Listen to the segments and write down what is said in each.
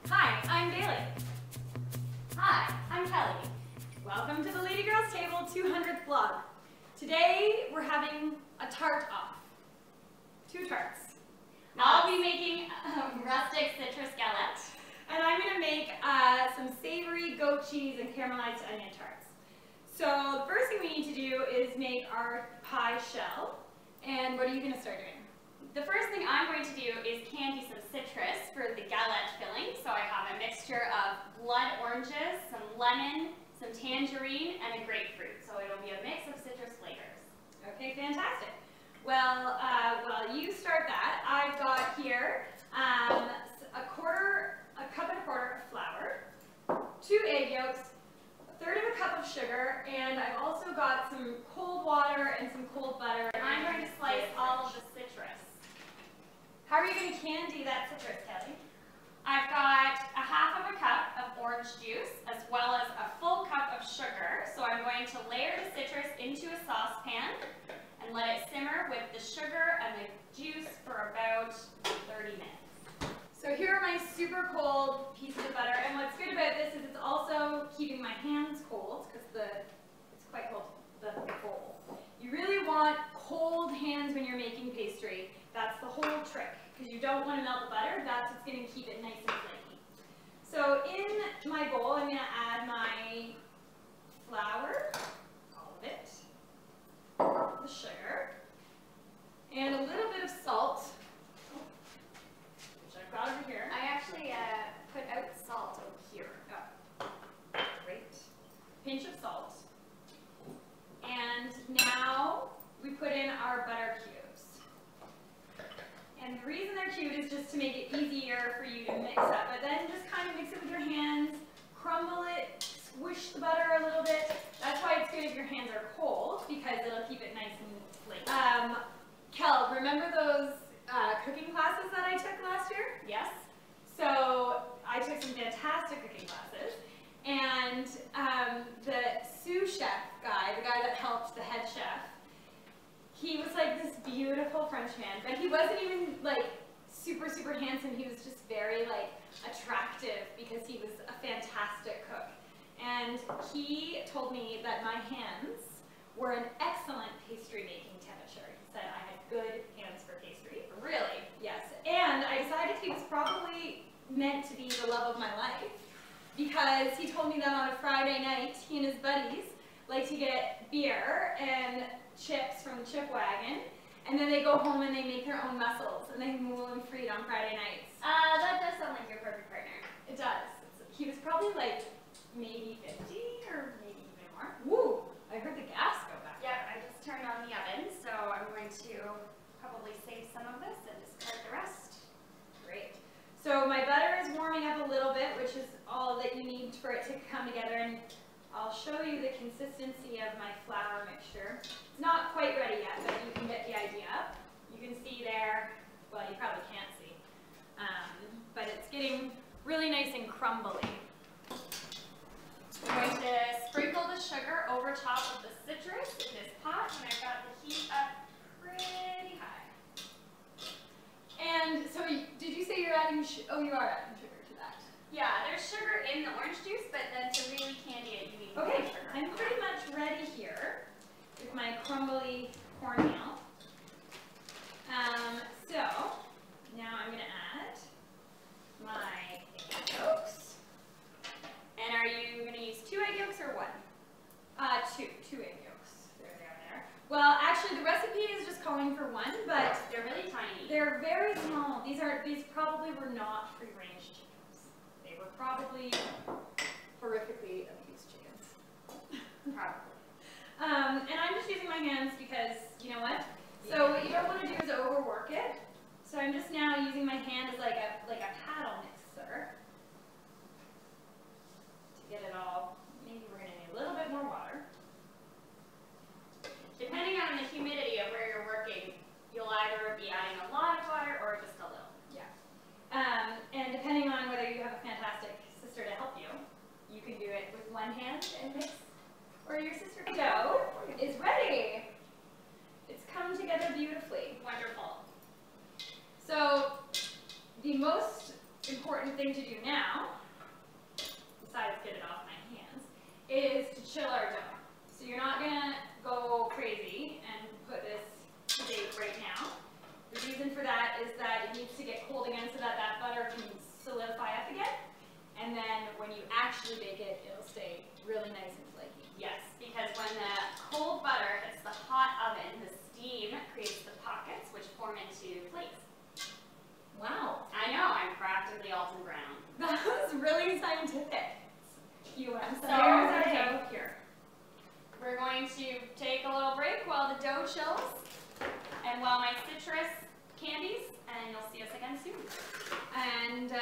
Hi, I'm Bailey. Hi, I'm Kelly. Welcome to the Lady Girls Table 200th vlog. Today we're having a tart off. 2 tarts. I'll be making rustic citrus galette. And I'm going to make some savory goat cheese and caramelized onion tarts. So the first thing we need to do is make our pie shell. And what are you going to start doing? The first thing I'm going to do is candy some citrus for the galette filling. So I have a mixture of blood oranges, some lemon, some tangerine, and a grapefruit. So it'll be a mix of citrus flavors. Okay, fantastic. Well, while you start that, I've got here a cup and a quarter of flour, 2 egg yolks, 1/3 of a cup of sugar, and I've also got some cold water and some cold butter. I'm going to slice all of the citrus. How are you going to candy that citrus, Kelly? I've got a 1/2 cup of orange juice as well as a full cup of sugar. So I'm going to layer the citrus into a saucepan and let it simmer with the sugar and the juice for about 30 minutes. So here are my super cold pieces of butter, and what's good about this is it's also keeping my hands cold because it's quite cold, the bowl. You really want cold hands when you're making pastry. That's the whole trick, because you don't want to melt the butter. That's what's going to keep it nice and flaky. So in my bowl, I'm going to add my flour, all of it, the sugar, and a little bit of salt, which I've got over here. I actually put out salt over here. Oh, great. Pinch of salt. And now we put in our butter cubes. And the reason they're cubed is just to make it easier for you to mix up. But then just kind of mix it with your hands, crumble it, squish the butter a little bit. That's why it's good if your hands are cold, because it'll keep it nice and flaky. Kel, remember those cooking classes that I took last year? Yes. So I took some fantastic cooking classes. And the sous chef guy, the guy that helped the head chef, he was like this beautiful French man, but he wasn't even like super, super handsome. He was just very like attractive because he was a fantastic cook. And he told me that my hands were an excellent pastry making temperature. He said I had good hands for pastry. Really? Yes. And I decided he was probably meant to be the love of my life, because he told me that on a Friday night, he and his buddies like to get beer and chips from the chip wagon, and then they go home and they make their own mussels, and they mool and fried on Friday nights. That does sound like your perfect partner. It does. He was probably like maybe 50 or maybe even more. Woo! I heard the gas go back. Yeah, I just turned on the oven, so I'm going to probably save some of this and discard the rest. Great. So my butter is warming up a little bit, which is all that you need for it to come together, and I'll show you the consistency of my flour mixture. It's not quite ready yet, but you can get the idea. You can see there, well, you probably can't see, but it's getting really nice and crumbly. I'm going to sprinkle the sugar over top of the citrus in this pot, and I've got the heat up pretty high. And so, did you say you're adding, oh, you are adding sugar to that. Yeah, there's sugar in the orange juice, but then to really candy it, you need more Okay, sugar. I'm pretty much ready here with my crumbly cornmeal. So, now I'm going to add my egg yolks. And are you going to use 2 egg yolks or 1? 2 egg yolks. There they are there. Well, actually, the recipe is just calling for 1, but they're really tiny. they're very small. These probably were not free-range chickens. They were probably horrifically abused chickens. Probably. And I'm just using my hands because, you know what? So what you don't want to do is overwork it. So I'm just now using my hand as like a paddle mixer to get it all. Maybe we're going to need a little bit more water. Depending on the humidity of where you're working, you'll either be adding a lot of water or just a little. Yeah. And depending on whether you have a fantastic sister to help you, you can do it with one hand and mix, or your sister. Dough is ready. It's come together beautifully. Wonderful. So the most important thing to do now, besides get it off my hands, is to chill our dough. So you're not gonna go crazy and put this to bake right now. The reason for that is that it needs to get cold again so that that butter can solidify up again. And then when you actually bake it, it'll stay really nice and flaky. Yes, because when the cold butter hits the hot oven, the steam creates the pockets, which form into flakes. Wow. I know, I'm practically Alton Brown. That was really scientific. You went. So here's our our dough here. We're going to take a little break while the dough chills and while my citrus candies, and you'll see us again soon. And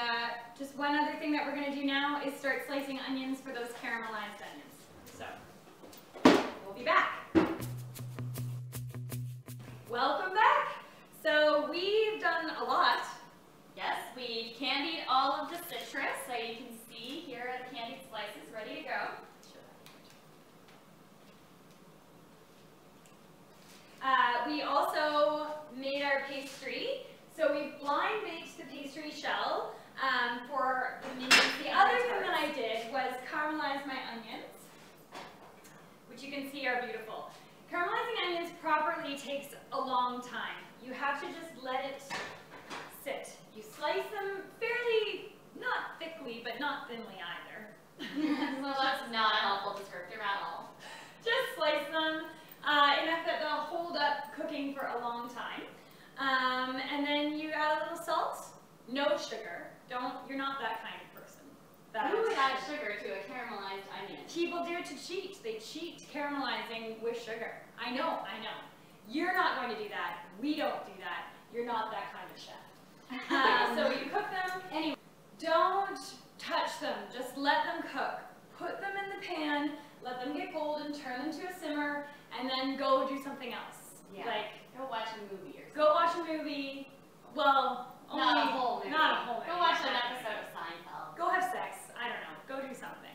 just one other thing that we're going to do now is start slicing onions for those caramelized onions. So we'll be back. Welcome back. So we've done a lot. Yes, we've candied all of the citrus, so you can see here are the candied slices ready to go. We also made our pastry. So we blind baked the pastry shell for the minis. The other thing that I did was caramelize my onions, which you can see are beautiful. Caramelizing onions properly takes a long time. You have to just let it sit. You slice them fairly, not thickly, but not thinly either. So that's not a helpful descriptor at all. Just slice them enough that they'll hold up cooking for a long time. And then you add a little salt, no sugar. You're not that kind of person. Who would add sugar to a caramelized onion? People do it to cheat. They cheat caramelizing with sugar. I know. You're not going to do that. We don't do that. You're not that kind of chef. So you cook them. Anyway, don't touch them. Just let them cook. Put them in the pan, let them get golden, turn them to a simmer, and then go do something else. Yeah. Like, go watch a movie or something. go watch a movie. Well, not a whole movie. Not a whole movie. Go watch an episode of Seinfeld. Go have sex. I don't know. Go do something.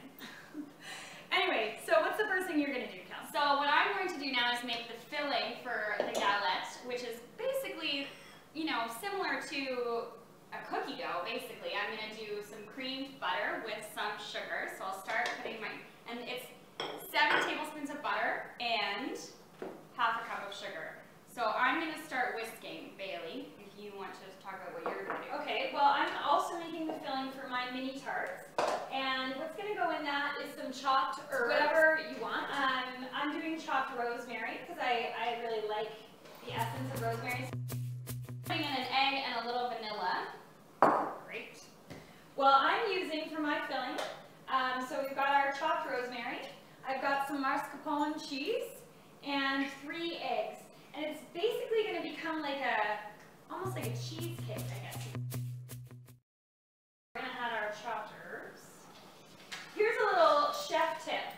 Anyway, so what's the first thing you're going to do, Kel? So what I'm going to do now is make the filling for the galette, which is basically, you know, similar to a cookie dough, basically. I'm going to do some creamed butter with some sugar. So I'll start putting and it's 7 tablespoons of butter and half a cup of sugar. So I'm going to start whisking, Bailey, if you want to talk about what you're going to do. Okay, well, I'm also making the filling for my mini tarts. And what's going to go in that is some chopped herbs, whatever you want. I'm doing chopped rosemary because I really like the essence of rosemary. Putting in an egg and a little vanilla. Great. Well, I'm using for my filling, so we've got our chopped rosemary. I've got some mascarpone cheese and 3 eggs. And it's basically going to become like almost like a cheesecake, I guess. We're going to add our chopped herbs. Here's a little chef tip.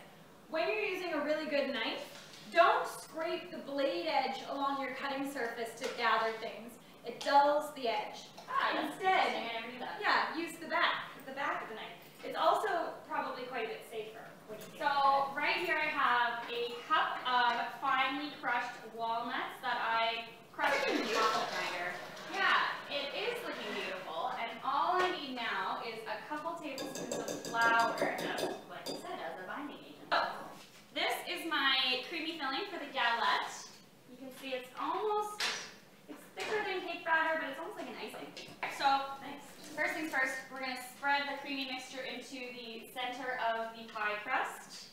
When you're using a really good knife, don't scrape the blade edge along your cutting surface to gather things. It dulls the edge. Instead, yeah, use the back of the knife. It's also probably quite a bit safer. So right here I have a cup of finely crushed walnuts that I crushed in the chocolate grinder. Yeah, it is looking beautiful, and all I need now is a couple tablespoons of flour, like I said, as a binding agent. So, this is my creamy filling for the galette. You can see it's thicker than cake batter, but it's almost like an icing. So, first things first, we're going to spread the creamy mixture into the center of the pie crust.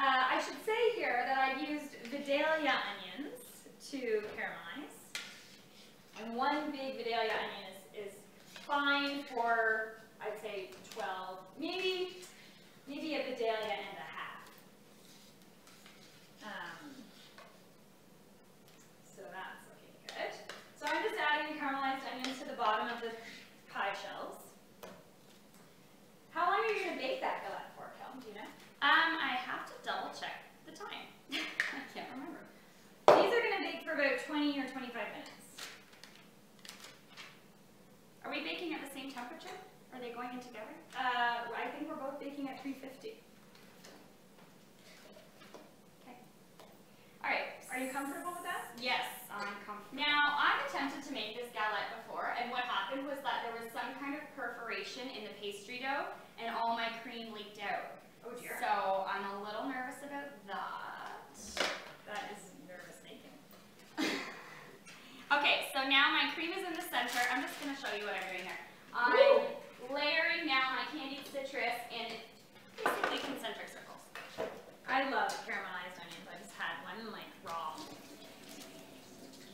I should say here that I've used Vidalia onions to caramelize. And 1 big Vidalia onion is fine for, I'd say, 12, maybe a Vidalia and a half. So that's looking good. So I'm just adding caramelized onions to the bottom of the pie shells. How long are you going to bake that galette for, Kel? Do you know? I have to double check the time. I can't remember. These are going to bake for about 20 or 25 minutes. Are we baking at the same temperature? Are they going in together? I think we're both baking at 350. Okay. All right. Are you comfortable with that? Yes, I'm comfortable. Now, I'm tempted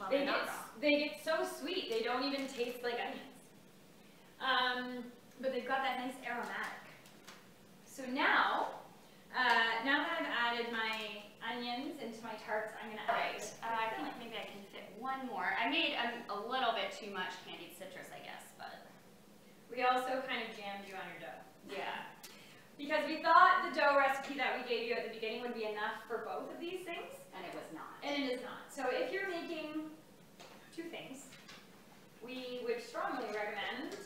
Well, they're not raw. They get so sweet. They don't even taste like onions. But they've got that nice aromatic. So now, now that I've added my onions into my tarts, I'm gonna add. I feel like maybe I can fit one more. I made a little bit too much candied citrus, I guess, but. We also kind of jammed you on your dough. Yeah. Because we thought the dough recipe that we gave you at the beginning would be enough for both of these things. And it was not. And it is not. So if you're making two things, we would strongly recommend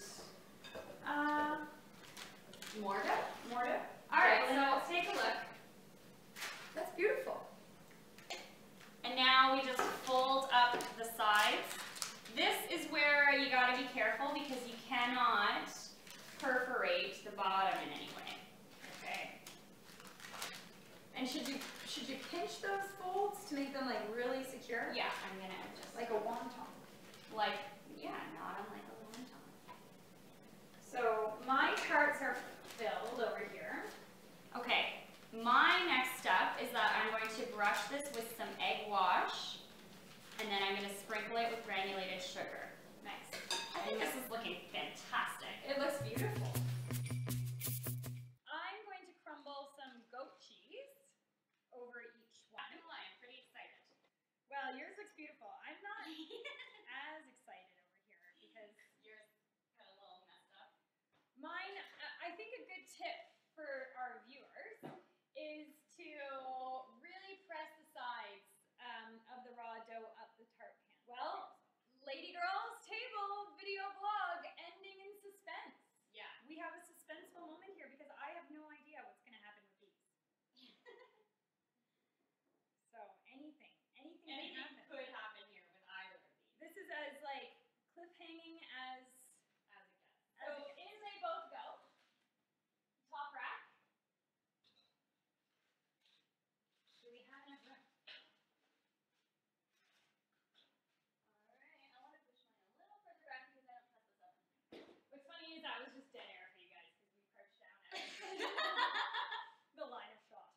More dough? more dough. All right, So so let's take a look. That's beautiful. and now we just fold up the sides. This is where you gotta be careful because you cannot perforate the bottom in any way. Okay. And should you pinch those folds to make them like really secure? Yeah, I'm gonna just Like a wonton. like, yeah, not unlike a wonton. So my tarts are filled over here. Okay, my next step is that I'm going to brush this with some egg wash, and then I'm gonna sprinkle it with granulated sugar. Nice. I think this is looking fantastic. It looks beautiful. I'm going to crumble some goat cheese over each one. Not gonna lie, I'm pretty excited. Well, yours looks beautiful. I'm not as excited over here because Yours got a little messed up. mine, I think a good tip for our viewers is to really press the sides of the raw dough up the tart pan. Well, Lady Girl's Table video vlog ending in suspense. Yeah. We have a suspenseful moment here because I have no idea what's going to happen with these. So anything can happen. could happen here with either of these. This is as like cliffhanging as As it gets. So in they both go. Top rack. Do we have enough room? Alright, I want to push mine a little further back because I don't trust this oven. What's funny is that was just dead air for you guys because we crouched down at the line of shot.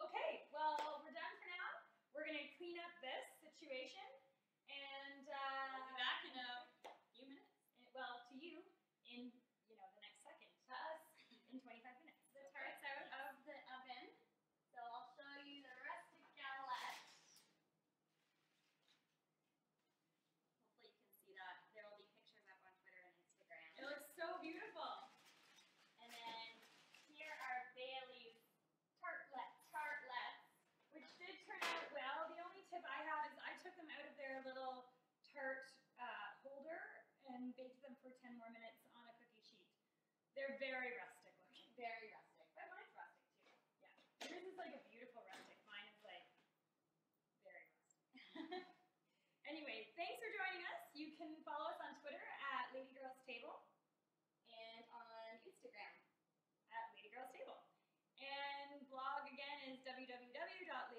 Okay, well we're done for now. We're gonna clean up this situation and We'll be back in a few minutes. well to you in the next second. To us in 25 minutes. The tart's out of the oven, so I'll show you the rustic galette. Hopefully you can see that. There will be pictures up on Twitter and Instagram. It looks so beautiful. And then here are Bailey's tartlets. Which did turn out well. The only tip I have is I took them out of their little tart holder and baked them for 10 more minutes on a cookie sheet. They're very rustic looking. Very rustic. But mine's rustic too. Yeah. Yours is like a beautiful rustic. Mine is like very rustic. Anyway, thanks for joining us. You can follow us on Twitter at Lady Girls Table And on Instagram. at Lady Girls Table. And blog again is www.ladygirlstable.com.